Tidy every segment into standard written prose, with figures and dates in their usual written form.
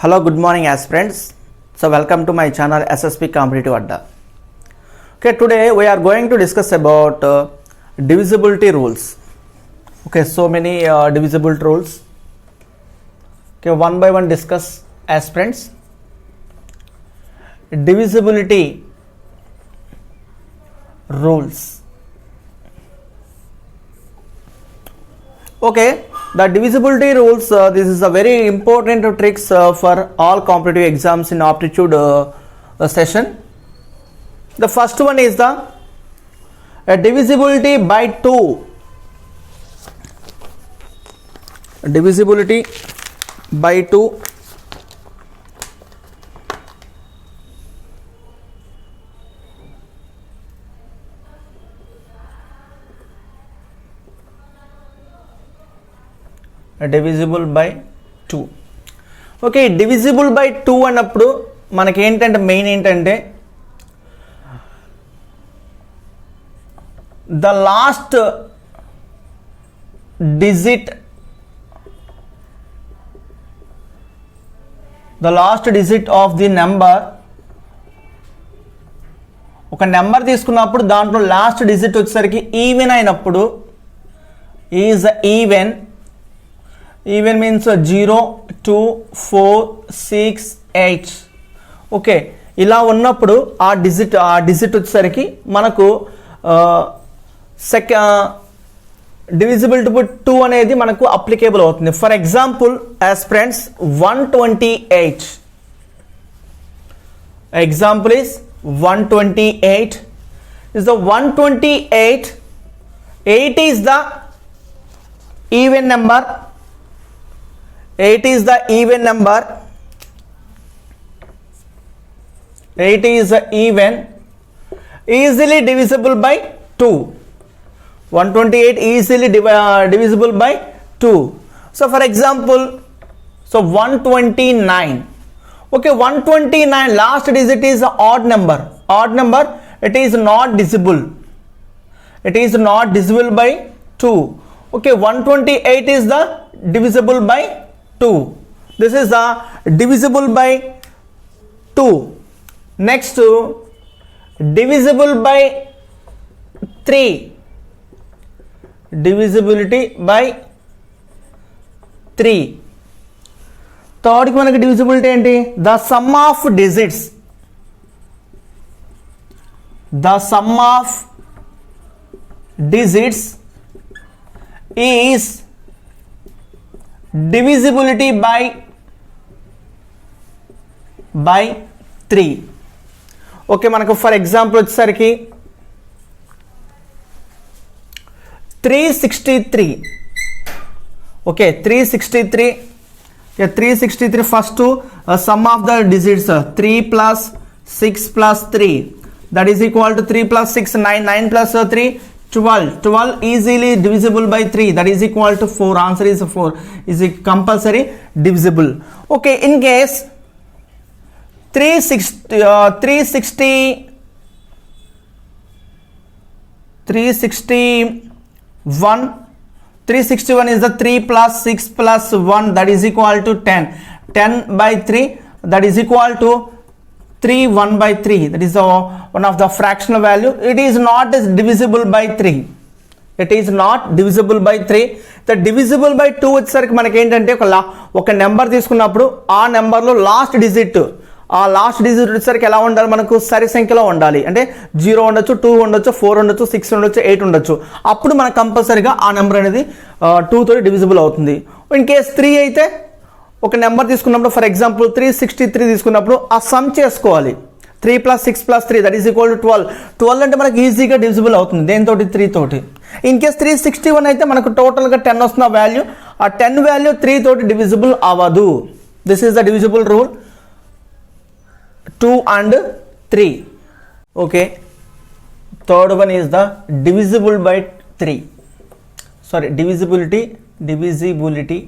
Hello, good morning aspirants. So welcome to my channel SSP Competitive Adda. Okay, today we are going to discuss about divisibility rules. Okay, so many divisibility rules. Okay, one by one discuss aspirants. Divisibility rules. Okay, the divisibility rules, this is a very important tricks for all competitive exams in aptitude session. The first one is the divisibility by 2. Divisibility by 2. Divisible by 2. Okay, divisible by 2 అన్నప్పుడు మనకి ఏంటంటే main ఏంటంటే the last digit of the number, ఒక number తీసుకున్నప్పుడు దాంట్లో last digit వచ్చేసరికి even అయినప్పుడు is even. Even means 0, 2, 4, 6, 8. Okay, ఇలా ఉన్నప్పుడు ఆ డిజిట్ వచ్చేసరికి మనకు డివిజిబిలిటీ బై 2 అనేది మనకు అప్లికేబుల్ అవుతుంది. For example as friends 128. Example is 128 is the 128. 8 is the even number. 8 is the even number. 8 is the even, easily divisible by 2. 128 easily divisible by 2. So for example, 129. Okay, 129 last digit is an odd number. Odd number, it is not divisible. It is not divisible by 2. Okay, 128 is the divisible by 2. This is the divisible by 2. Next, divisible by 3. Divisibility by 3. Third కి మనకి divisibility ఏంటి? The sum of digits. The sum of digits is divisibility by 3. Okay, మనకు for example వచ్చేసరికి 363. Okay, 363 first some of the digits 3 plus 6 plus 3, that is equal to 3 plus 6 9, 9 plus 3 12 easily divisible by 3, that is equal to 4. Answer is 4, is it compulsory divisible. Okay, in case 361 is the 3 plus 6 plus 1, that is equal to 10. 10 by 3, that is equal to 3, 1 by 3, that is one of the fractional value. It is not divisible by 3. It is not divisible by 3. The divisible by 2 వచ్చేసరికి మనకి ఏంటంటే ఒక number తీసుకున్నప్పుడు ఆ నెంబర్లో last digit వచ్చేసరికి ఎలా ఉండాలి? మనకు సరి సంఖ్యలో ఉండాలి. అంటే 0 ఉండొచ్చు, 2 ఉండొచ్చు, 4 ఉండొచ్చు, 6 ఉండొచ్చు, 8 ఉండొచ్చు. అప్పుడు మనకు కంపల్సరీగా ఆ నెంబర్ అనేది 2 తోటి డివిజిబుల్ అవుతుంది. ఇన్ కేస్ 3 అయితే ఒక నెంబర్ తీసుకున్నప్పుడు ఫర్ ఎగ్జాంపుల్ 363 తీసుకున్నప్పుడు ఆ సమ్ చేసుకోవాలి. 3 plus 6 plus 3, that is equal to 12. 12 అంటే మనకి ఈజీగా డివిజిబుల్ అవుతుంది దేనితోటి? 3 తోటి. ఇన్ కేస్ 361 అయితే మనకు టోటల్గా 10 వస్తున్న వాల్యూ, ఆ 10 వాల్యూ 3 తోటి డివిజిబుల్ అవ్వదు. This is the divisible rule 2 and 3. Okay, third one is the divisible by 3. Sorry, divisibility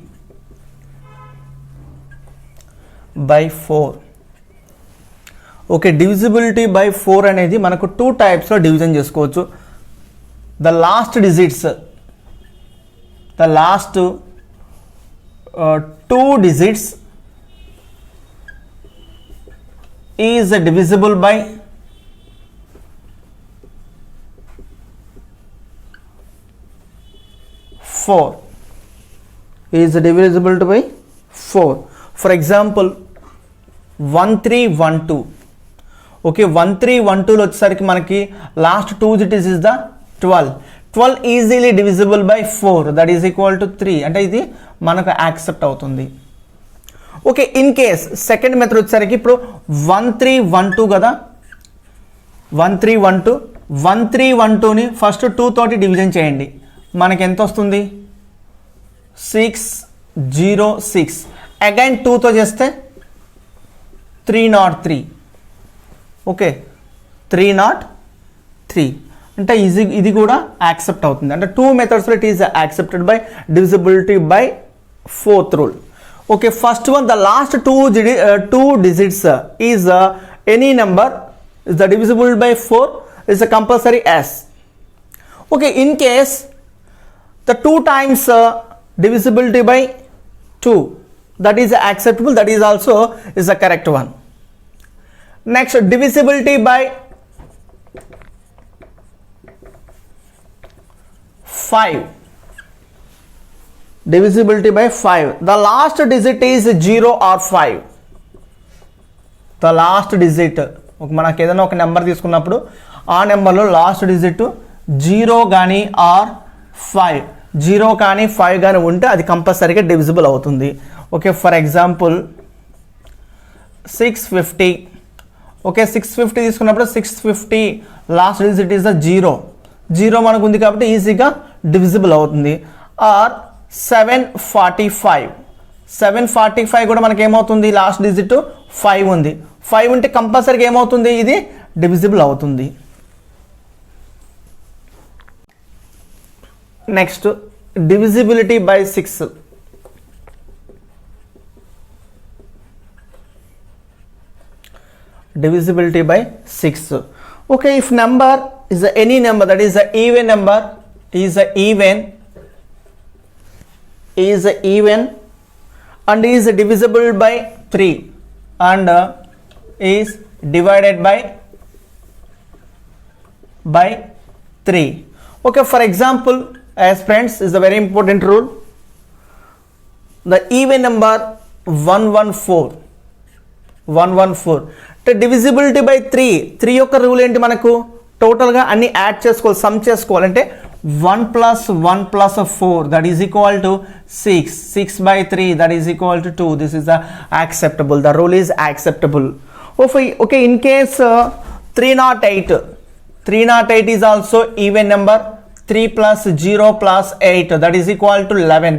by 4. Okay, divisibility by 4 అనేది మనకు 2 టైప్స్లో డివిజన్ చేసుకోవచ్చు. The last digits, the last 2 digits is divisible by 4, is divisible by 4. For example, 1312. Okay, 1312 వచ్చేసరికి మనకి last 2 digits is the 12 easily divisible by 4, that is equal to 3. అంటే ఇది మనకు accept అవుతుంది. Okay, in case second method వచ్చేసరికి ఇప్పుడు 1312 కదా, 1312ని first 2 తోటి డివిజన్ చేయండి, మనకి ఎంత వస్తుంది? 606. అగైన్ 2తో చేస్తే 303. ఓకే, 303 అంటే ఇది కూడా యాక్సెప్ట్ అవుతుంది. అంటే 2 మెథడ్స్లో it is accepted by divisibility by 4th rule. Okay, first one, the last 2 digits is any number is the divisible by 4 is a compulsory S. Okay, in case the 2 times divisibility by 2, that is acceptable, that is also is the correct one. Next, divisibility by 5, divisibility by 5, the last digit is 0 or 5. The last digit, మనకు ఏదైనా ఒక number తీసుకున్నప్పుడు ఆ నెంబర్లో last digit 0 కానీ are 5, 0 కానీ 5 కానీ ఉంటే అది కంపల్సరీగా డివిజిబుల్ అవుతుంది. Okay, for example 650. ఓకే, 650 తీసుకున్నప్పుడు 650 లాస్ట్ డిజిట్ ఈజ్ ద 0 మనకు ఉంది కాబట్టి ఈజీగా డివిజిబుల్ అవుతుంది. ఆర్ 745 కూడా మనకి ఏమవుతుంది? లాస్ట్ డిజిట్ 5 ఉంది, 5 ఉంటే కంపల్సరీగా ఏమవుతుంది? ఇది డివిజిబుల్ అవుతుంది. Next, divisibility by 6. Divisibility by 6. Okay, if number is any number, that is a even number, is even and is divisible by 3 and is divided by 3. Okay, for example, as friends, is a very important rule. The even number 114. Divisibility by 3 యొక్క rule ఏంటి? మనకు టోటల్గా అన్ని add చేసుకోవాలి, some చేసుకోవాలంటే 1 + 1 + 4 that is equal to 6/3 that is equal to 2. This is the acceptable, the rule is acceptable. Okay, in case 308 is also even number. 3 + 0 + 8 that is equal to 11.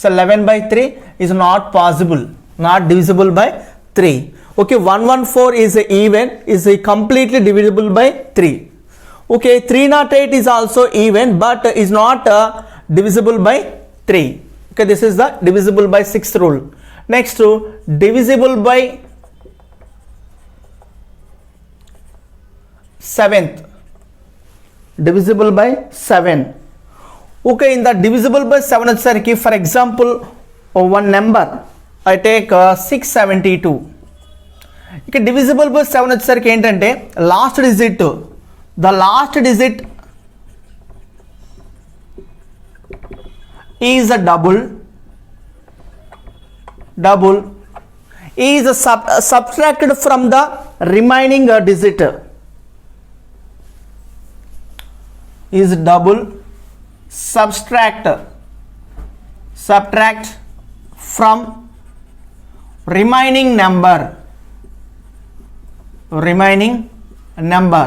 So 11/3 is not possible, not divisible by 3. Okay, 114 is even, is completely divisible by 3. Okay, 308 is also even but is not divisible by 3. Okay, this is the divisible by 6th rule. Next, divisible by 7th. Divisible by 7. Okay, in the divisible by 7 వచ్చేసరికి, for example, one number I take 672. ఇక divisible by 7 వచ్చేసరికి ఏంటంటే last digit, the last digit is a double is subtracted from the remaining digit, is double subtract from remaining number,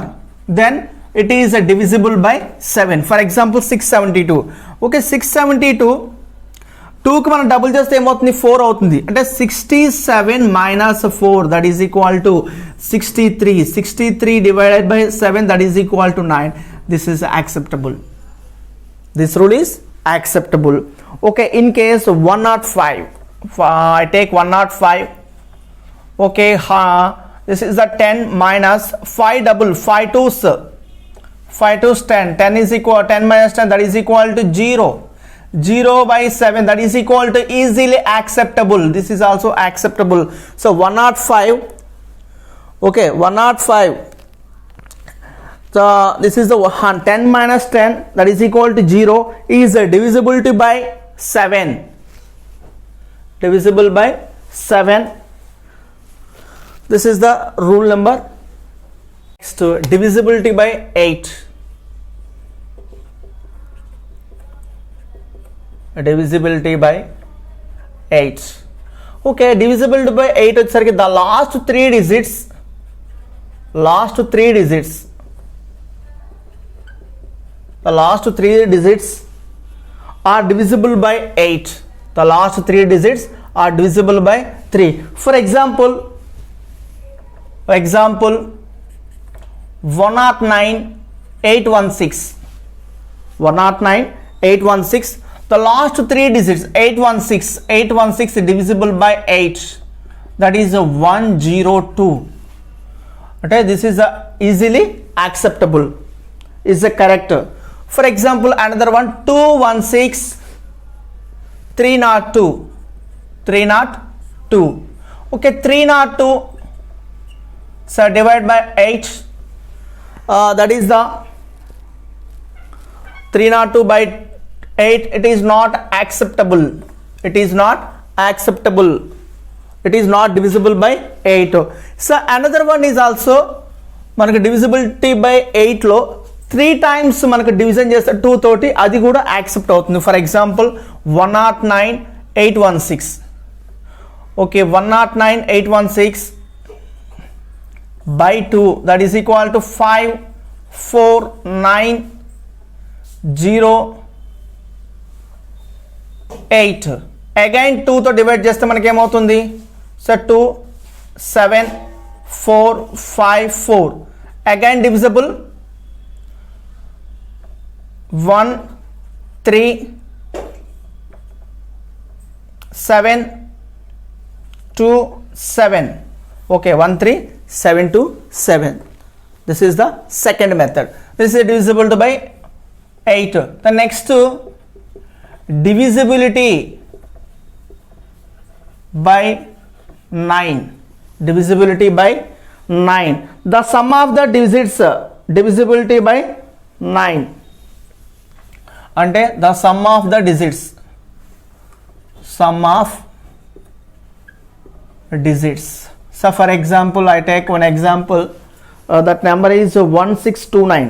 then it is divisible by 7. For example, 672. Okay, 672 2 కి మనం double చేస్తే ఏమవుతుంది? 4 అవుతుంది. అంటే 67 - 4 that is equal to 63. 63 divided by 7 that is equal to 9. This is acceptable. This rule is acceptable. Okay, in case 105, I take 105. Okay, this is the 10 minus 5 double 5 twos 10. 10 is equal 10 minus 10 that is equal to 0. 0/7 that is equal to easily acceptable. This is also acceptable. So 105. Okay, 105. So this is the 10 minus 10, that is equal to 0, is divisibility by 7. Divisible by 7. This is the rule number. Next, divisibility by 8. Divisibility by 8. Okay, divisibility by 8 వచ్చేసరికి the last 3 digits, the last 3 digits are divisible by 8. The last 3 digits are divisible by 3. For example 109 816. The last 3 digits 816 divisible by 8, that is 102. Okay, this is easily acceptable, is the correct. For example, another one 216 302. Okay, 302, so divide by 8, that is the 302 by 8. It is not acceptable. It is not divisible by 8. So another one is also మనకు divisibility by 8 లో 3 times మనకు division చేస్తే 2 తోటి అది కూడా accept అవుతుంది. For example 109 816. Okay, 109 816 by 2, that is equal to 54908. Again 2 తో divide చేస్తే మనకి ఏమవుతుంది? So 2 7 4 5 4. Again divisible 1 3 7 2 7. Okay, 1 3 7 2 7. This is the second method. This is divisible by 8. The next divisibility by 9. Divisibility by 9. The sum of the digits divisibility by 9. అంటే the sum of the digits, so for example I take one example, that number is 1629.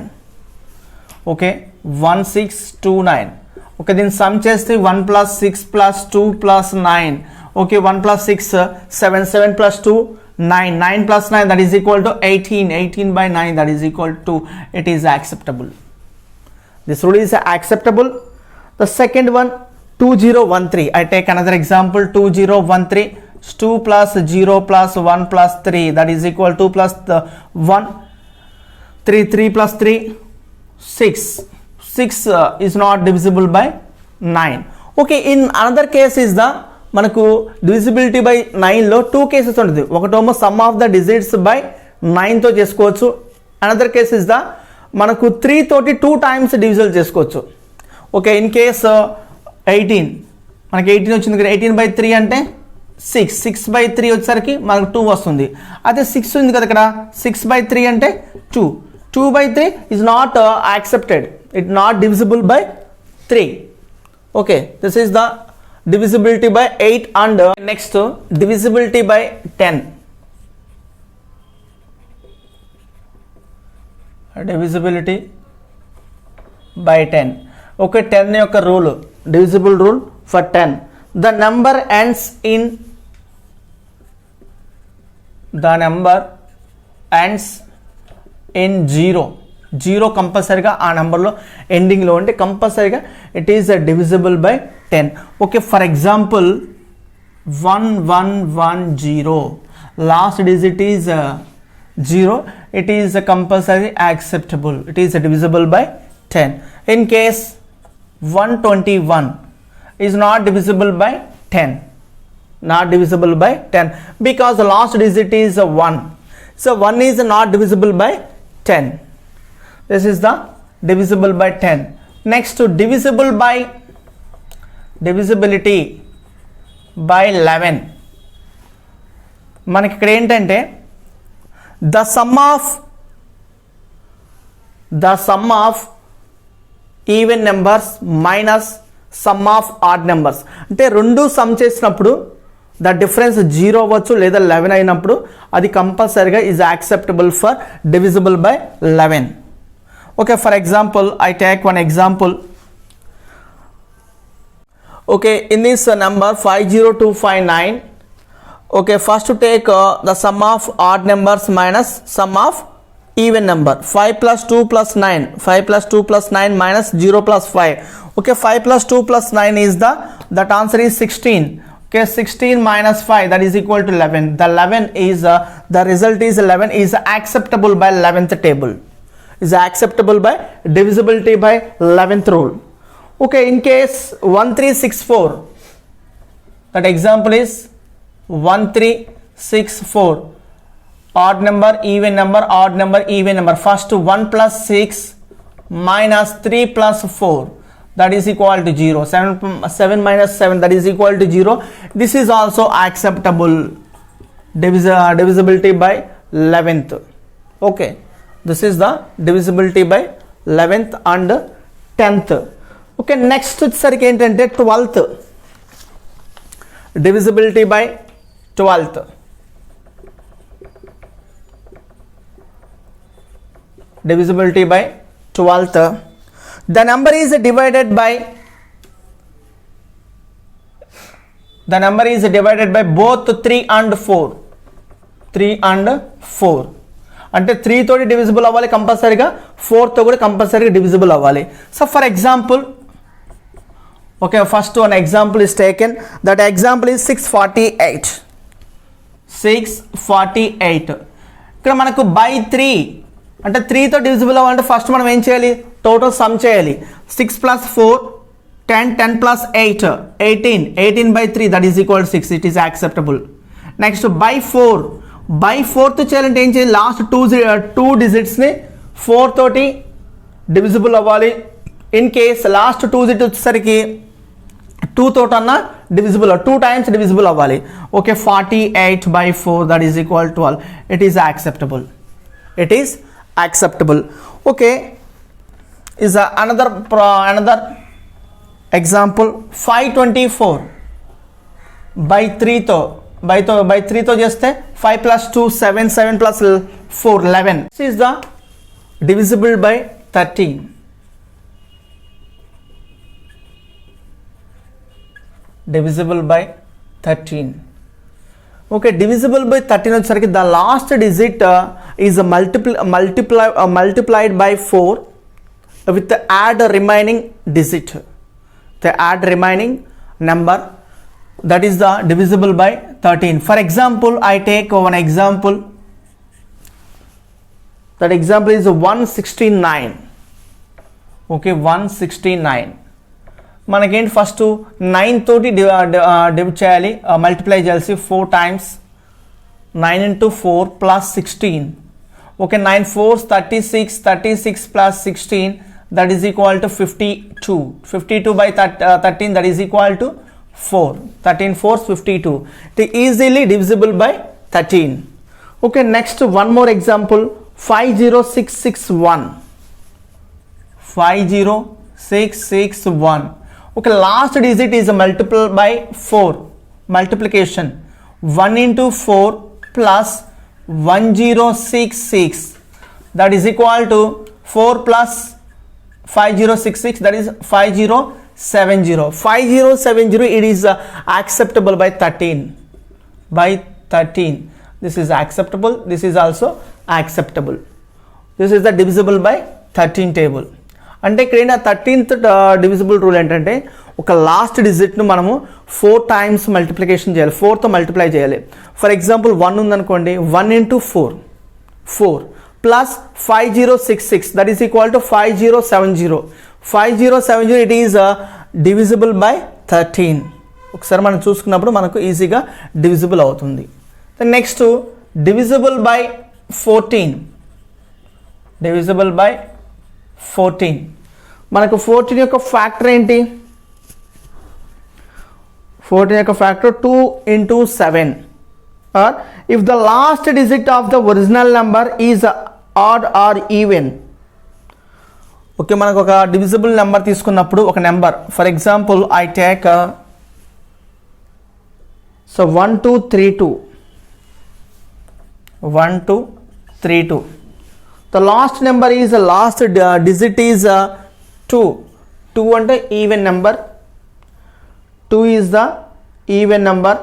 okay, 1629. okay, then sum చేస్తే 1 plus 6 plus 2 plus 9. okay, 1 plus 6 7 7 plus 2 9 9 plus 9, that is equal to 18 by 9, that is equal to, it is acceptable. This rule is acceptable. The second one 2013. I take another example 2013. 2 plus 0 plus 1 plus 3, that is equal to plus the 1 3 plus 3 6 is not divisible by 9. okay, in another case is the మనకు divisibility by 9 లో 2 cases ఉంటుంది. ఒకటేమో some of the digits by 9 తో చేసుకోవచ్చు. Another case is the మనకు 3 తోటి 2 times divisible చేసుకోవచ్చు. Okay, in case 18, మనకి 18 వచ్చింది కదా, 18 by 3 అంటే 6 by 3 వచ్చేసరికి మనకు 2 వస్తుంది. అయితే 6 ఉంది కదా ఇక్కడ, 6 by 3 అంటే 2 by 3 is not accepted. It not divisible by 3. okay, this is the divisibility by 8. and next divisibility by 10. divisibility by 10. okay, 10 యొక్క rule, divisible rule for 10. the number ends in 0 కంపల్సరీగా ఆ నెంబర్లో ఎండింగ్లో ఉంటే కంపల్సరీగా it is divisible by 10. okay, for example 1110, last digit is 0, it is compulsory acceptable, it is divisible by 10. in case 121 is not divisible by 10, because the last digit is 1, so 1 is not divisible by 10. this is the divisible by 10. next to divisibility by 11. మనకి ఇక్కడ ఏంటంటే the sum of even numbers minus sum of odd numbers. అంటే రెండు some చేసినప్పుడు the difference 0 అవ్వచ్చు లేదా 11 అయినప్పుడు అది కంపల్సరీగా is acceptable for divisible by 11. Okay, for example I take one example. Okay, in this number 50259, okay, first to take the sum of odd numbers minus sum of even number. 5 plus 2 plus 9, 5 plus 2 plus 9 minus 0 plus 5. Okay, 5 plus 2 plus 9 is that answer is 16. Okay, 16 minus 5, that is equal to 11. The 11 is the result is 11 is acceptable by 11th table, is acceptable by divisibility by 11th rule. Okay, in case 1364, that example is 1364, odd number, even number, odd number, even number. First 1 plus 6 minus 3 plus 4, that is equal to 0. 7 minus 7, that is equal to 0. This is also acceptable, divisibility by 11th. Okay, this is the divisibility by 11th and 10th. Okay, next వచ్చేసరికి ఏంటంటే 12th, divisibility by 12th. Divisibility by 12th. The number is divided by both 3 and 4. 3 and 4 అంటే 3 తోటి divisible అవ్వాలి కంపల్సరీగా, 4 తో కూడా కంపల్సరీగా divisible అవ్వాలి. So for example, okay, first one example is taken. That example is 648. 648. ఇక్కడ మనకు బై 3 అంటే 3 తో డివిజిబుల్ అవ్వాలంటే ఫస్ట్ మనం ఏం చేయాలి, టోటల్ సమ్ చేయాలి. 6 plus 4 10, 10 plus 8 18, 18 by 3, that is equal to 6. It is acceptable. Next by 4 తో చేయాలంటే ఏం చేయాలి, లాస్ట్ 2 digits ని 4 తోటి డివిజిబుల్ అవ్వాలి. ఇన్ కేస్ లాస్ట్ 2 digits వచ్చేసరికి 2 తోటన్నా డివిజిబుల్, 2 times డివిజిబుల్ అవ్వాలి. Okay, 48 by 4, that is equal to 12. It is acceptable. It is acceptable. Okay, is another example. 524 by 3 తో చేస్తే 5 plus 2 7, 7 plus 4 11. This is the divisible by 13. Divisible by 13. Okay, divisible by 13 వచ్చేసరికి the last digit is multiplied by 4 with the add remaining digit, the add remaining number, that is the divisible by 13. For example, I take one example. That example is 169. Okay, 169. మనకేంటి first 9 తోటి డివిడ్ చేయాలి, multiply చేయాల్సి 4 times. 9 into 4 plus 16. Okay, 9 4s 36, 36 plus 16, that is equal to 52. 52 by 13, that is equal to 4. 13 4s 52. It is easily divisible by 13. Okay, next one more example. 50661. 50661. Okay, last digit is multiple by 4, multiplication. 1 into 4 plus 1066, that is equal to 4 plus 5066, that is 5070. 5070, it is acceptable by 13. By 13, this is acceptable. This is also acceptable. This is the divisible by 13 table. అంటే ఇక్కడ 13th divisible rule ఏంటంటే ఒక last డిజిట్ను మనము 4 times multiplication చేయాలి, 4తో multiply చేయాలి. For example 1 ఉందనుకోండి, 1 into 4 plus 5066, that is equal to 5070. 5070, it is divisible by 13. ఒకసారి మనం చూసుకున్నప్పుడు మనకు ఈజీగా డివిజిబుల్ అవుతుంది. Next divisible by 14. Divisible by 14. మనకు 14 యొక్క ఫ్యాక్టర్ ఏంటి? 14 యొక్క factor 2 into 7. or if the last digit of the original number is odd or even. Okay, మనకు ఒక డివిజిబుల్ నెంబర్ తీసుకున్నప్పుడు ఒక number, for example I take 1232. 1232. The last number is last digit is 2. 2 అంటే even number. 2 is the even number.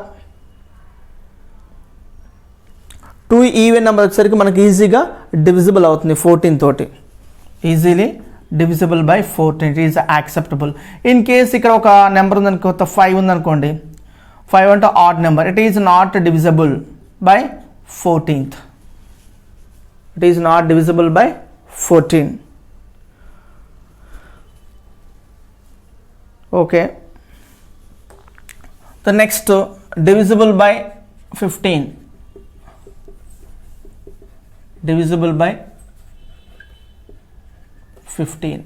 2 even number వచ్చేసరికి మనకి ఈజీగా divisible అవుతుంది 14 తోటి. Easily divisible by 14. It is acceptable. In case ఇక్కడ ఒక నెంబర్ ఉందనుకో, 5 ఉందనుకోండి, 5 అంటే odd number, it is not divisible by 14th. It is not divisible by 14. Okay, the next divisible by 15. Divisible by 15.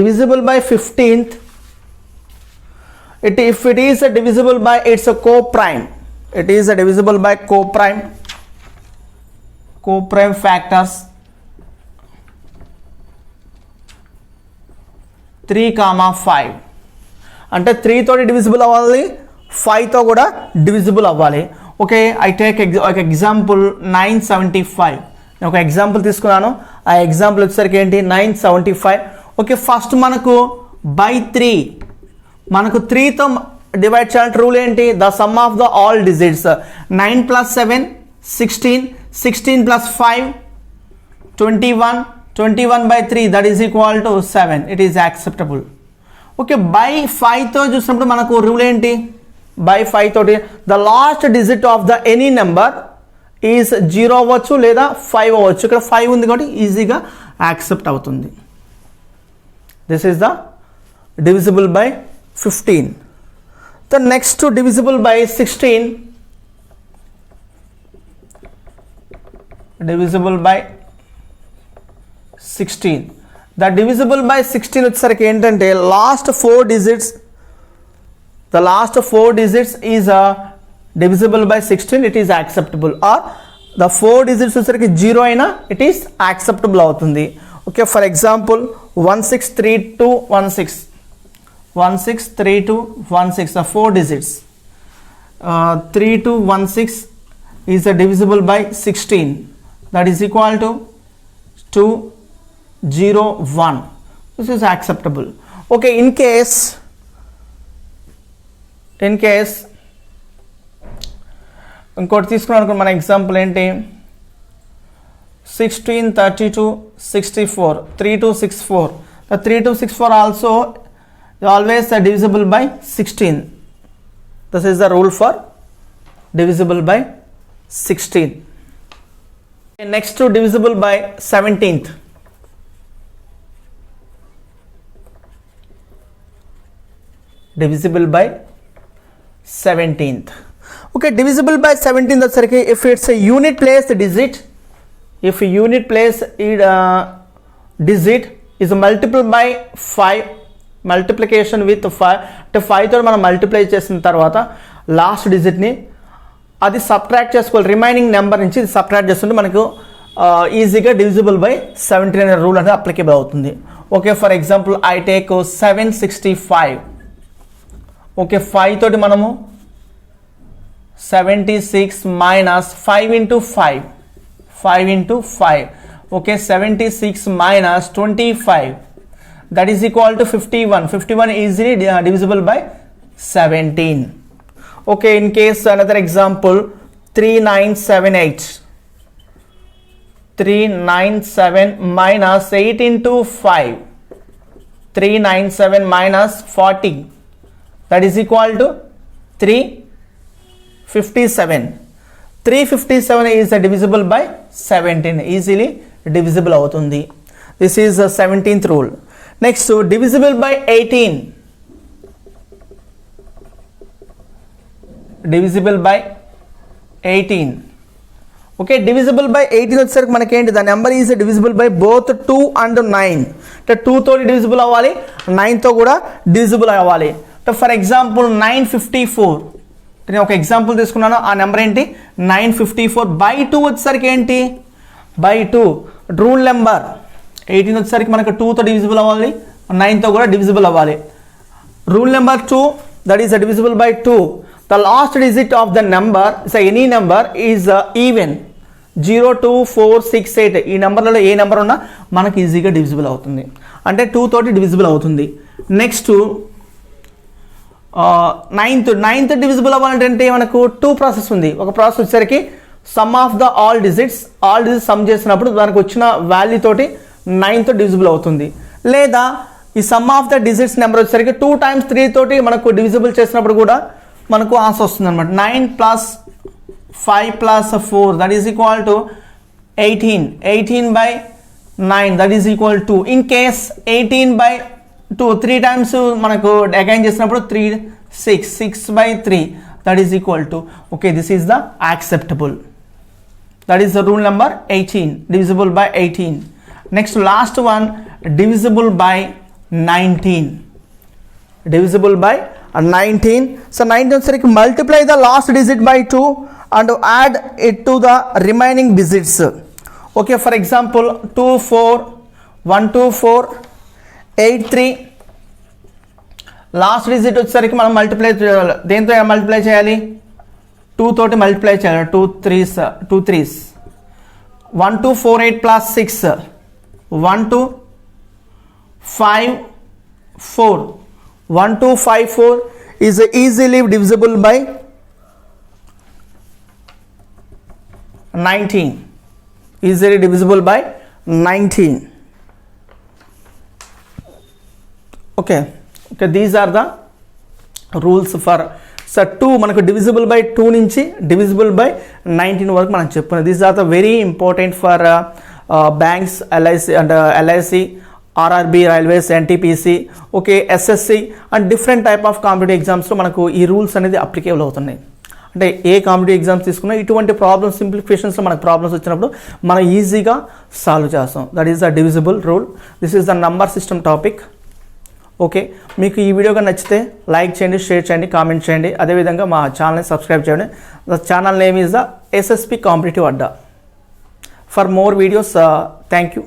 Divisible by 15th, if it is divisible by its a co-prime, it is divisible by co-prime factors 3, 5. అంటే 3 తోటి divisible అవ్వాలి, 5 తో కూడా divisible అవ్వాలి. Okay, I take ఒక example 975. నేను ఒక example తీసుకున్నాను. ఆ ఎగ్జాంపుల్ వచ్చేసరికి ఏంటి, 975. ఓకే, ఫస్ట్ మనకు బై 3, మనకు 3తో డివైడ్ చేయాలంటే రూల్ ఏంటి, the sum of the all digits. 9 + 7 16, 16 + 5 21, 21 by 3 that is equal to 7. It is acceptable. Okay, by 5తో చూసినప్పుడు మనకు రూల్ ఏంటి, బై 5 తోటి the last digit of the any number is 0 అవ్వచ్చు లేదా 5 అవ్వచ్చు. ఇక్కడ 5 ఉంది కాబట్టి ఈజీగా యాక్సెప్ట్ అవుతుంది. This is the divisible by 15. The next divisible by 16. Divisible by 16. The divisible by 16 వచ్చేసరికి ఏంటంటే last 4 digits, the last 4 digits is divisible by 16. It is acceptable. Or the 4 digits వచ్చేసరికి 0 అయినా it is acceptable అవుతుంది. Okay, for example 163216, 163216, the 4 digits. 3216 is divisible by 16. That is equal to 201. This is acceptable. Okay, in case ఇంకోటి తీసుకున్నాం మన example ఏంటి, 1632 64, 3264. The 3264 also always divisible by 16. This is the rule for divisible by 16. Next to divisible by 17th. Divisible by 17th. Okay, divisible by 17th వచ్చరికి if it's a unit place digit, if unit place digit is multiple by 5, multiplication with 5, అంటే 5 తో మనం multiply చేసిన తర్వాత last డిజిట్ని అది subtract చేసుకోవాలి, remaining number నుంచి ఇది సబ్ట్రాక్ట్ చేసుకుంటే మనకు ఈజీగా డివిజిబుల్ బై 17 అనే రూల్ అనేది అప్లికేబుల్ అవుతుంది. Okay, for example I take 765. Okay, 5 తోటి మనము 76 minus 5 into 5, 5 into 5. Okay, 76 minus 25, that is equal to 51. 51 easily divisible by 17. Okay, in case another example 3978, 397 minus 8 into 5, 397 minus 40, that is equal to 357. 357 is divisible by 17, easily divisible అవుతుంది. This is the 17th rule. Next, divisible by 18. Divisible by 18. Okay, divisible by 18 వచ్చేసరికి మనకి ఏంటి, the number is divisible by both 2 and 9. అంటే 2 తో divisible అవ్వాలి, 9 తో కూడా divisible అవ్వాలి. ఫర్ ఎగ్జాంపుల్ 954, నేను ఒక ఎగ్జాంపుల్ తీసుకున్నాను. ఆ నెంబర్ ఏంటి 954 బై 2 వచ్చేసరికి ఏంటి బై 2. రూల్ నెంబర్ 18 వచ్చేసరికి మనకు 2తో డివిజిబుల్ అవ్వాలి, 9తో కూడా డివిజిబుల్ అవ్వాలి. Rule number 2 that is divisible by 2. The last digit of the number is any number is even 0, 2, 4, 6, 8 ఈ నెంబర్లలో ఏ నెంబర్ ఉన్నా మనకి ఈజీగా డివిజిబుల్ అవుతుంది, అంటే 2 తోటి డివిజిబుల్ అవుతుంది. నెక్స్ట్ నైన్త్ డివిజిబుల్ అవ్వాలంటే మనకు 2 ప్రాసెస్ ఉంది. ఒక ప్రాసెస్ వచ్చేసరికి some of the all digits some చేసినప్పుడు దానికి వచ్చిన వాల్యూ తోటి 9తో డివిజిబుల్ అవుతుంది. లేదా ఈ some of the digits number వచ్చేసరికి 2 times 3 తోటి మనకు డివిజిబుల్ చేసినప్పుడు కూడా మనకు ఆన్సర్ వస్తుంది అనమాట. 9 + 5 + 4 that is equal to 18. 18 by 9 that is equal to, in case 18 by 2 3 times మనకు అగైన్ చేసినప్పుడు 3 6 by 3 that is equal to, okay this is the acceptable. That is the rule number 18 divisible by 18. Next last one divisible by 19. Divisible by 19. So 19 వచ్చేసరికి multiply the last digit by 2 and add it to the remaining digits. Okay, for example 2 4 1 2 4 8 3 last digit వచ్చేసరికి మనం multiply దేంతో multiply చేయాలి, 2 తోటి multiply చేయాలి. 2 3s 1 2 4 8 plus 6 1 2 5 4 1 2 5 4 is easily divisible by 19. Easily divisible by 19. Okay, these are the rules for 2 మనకు divisible by 2 నుంచి divisible by 19 వరకు మనం చెప్పుకున్నాం. These are the very important for banks, LIC, RRB, railways, NTPC, okay SSC and different type of competitive ఎగ్జామ్స్లో మనకు ఈ rules అనేది applicable అవుతున్నాయి. అంటే ఏ కాంపిటేటివ్ ఎగ్జామ్స్ తీసుకున్నా ఇటువంటి ప్రాబ్లమ్స్ సింప్లిఫికేషన్స్లో మనకు ప్రాబ్లమ్స్ వచ్చినప్పుడు మనం ఈజీగా సాల్వ్ చేస్తాం. That is the divisible rule. This is the number system topic. Okay, మీకు ఈ వీడియోగా నచ్చితే లైక్ చేయండి, షేర్ చేయండి, కామెంట్ చేయండి. అదేవిధంగా మా ఛానల్ని సబ్స్క్రైబ్ చేయండి. The channel name is the SSP competitive Adda. For more videos, thank you.